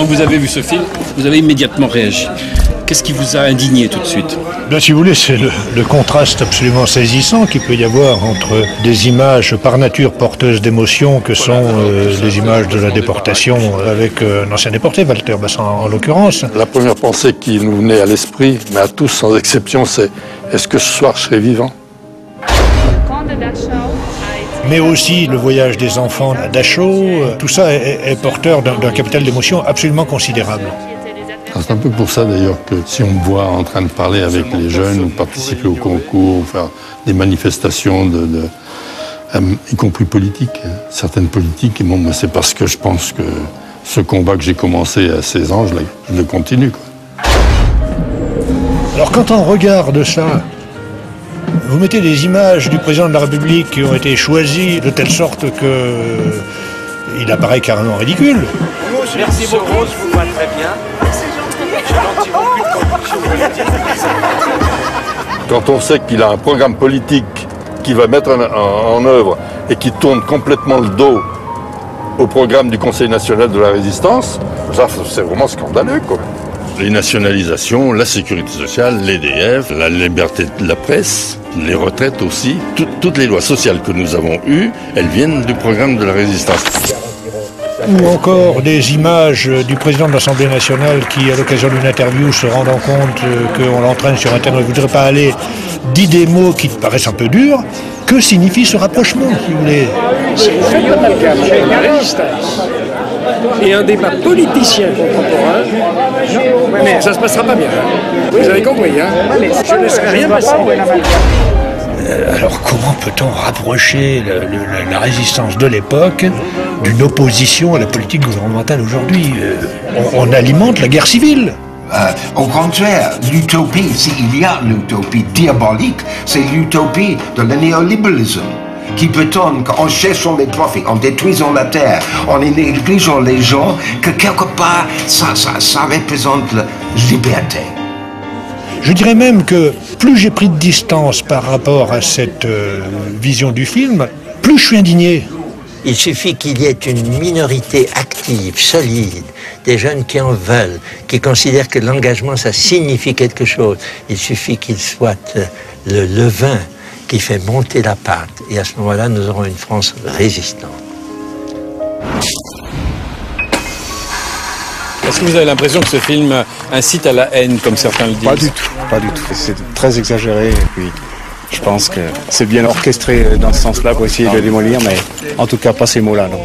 Quand vous avez vu ce film, vous avez immédiatement réagi. Qu'est-ce qui vous a indigné tout de suite? Bien, si vous voulez, c'est le contraste absolument saisissant qu'il peut y avoir entre des images par nature porteuses d'émotions que sont les images de la déportation avec un ancien déporté, Walter Besson en l'occurrence. La première pensée qui nous venait à l'esprit, mais à tous sans exception, c'est est-ce que ce soir je serai vivant? Mais aussi le voyage des enfants à Dachau, tout ça est porteur d'un capital d'émotions absolument considérable. C'est un peu pour ça d'ailleurs que si on me voit en train de parler avec les jeunes ou participer au concours ou faire des manifestations, y compris politiques, certaines politiques, bon, c'est parce que je pense que ce combat que j'ai commencé à 16 ans, je le continue, quoi. Alors quand on regarde ça, vous mettez des images du président de la République qui ont été choisies de telle sorte que il apparaît carrément ridicule. Merci beaucoup, je vous vois très bien. Quand on sait qu'il a un programme politique qu'il va mettre en œuvre et qui tourne complètement le dos au programme du Conseil national de la résistance, ça c'est vraiment scandaleux, quoi. Les nationalisations, la sécurité sociale, l'EDF, la liberté de la presse, les retraites aussi, toutes les lois sociales que nous avons eues, elles viennent du programme de la résistance. Ou encore des images du président de l'Assemblée nationale qui, à l'occasion d'une interview, se rendant compte qu'on l'entraîne sur un terrain, ne voudrait pas aller, dit des mots qui paraissent un peu durs. Que signifie ce rapprochement, si vous voulez? C'est la résistance et un débat politicien contemporain, mais ça se passera pas bien. Vous avez compris, hein? Je ne laisserai rien passer. Alors comment peut-on rapprocher la résistance de l'époque d'une opposition à la politique gouvernementale aujourd'hui? On alimente la guerre civile. Au contraire, l'utopie, s'il y a l'utopie diabolique, c'est l'utopie de le néolibéralisme, qui prétend qu'en cherchant les profits, en détruisant la terre, en négligeant les gens, que quelque part, ça représente la liberté. Je dirais même que plus j'ai pris de distance par rapport à cette vision du film, plus je suis indigné. Il suffit qu'il y ait une minorité active, solide, des jeunes qui en veulent, qui considèrent que l'engagement, ça signifie quelque chose. Il suffit qu'il soit le levain qui fait monter la pâte. Et à ce moment-là, nous aurons une France résistante. Est-ce que vous avez l'impression que ce film incite à la haine, comme certains le disent? Pas du tout, pas du tout. C'est très exagéré et puis je pense que c'est bien orchestré dans ce sens-là pour essayer de démolir, mais en tout cas pas ces mots-là, non.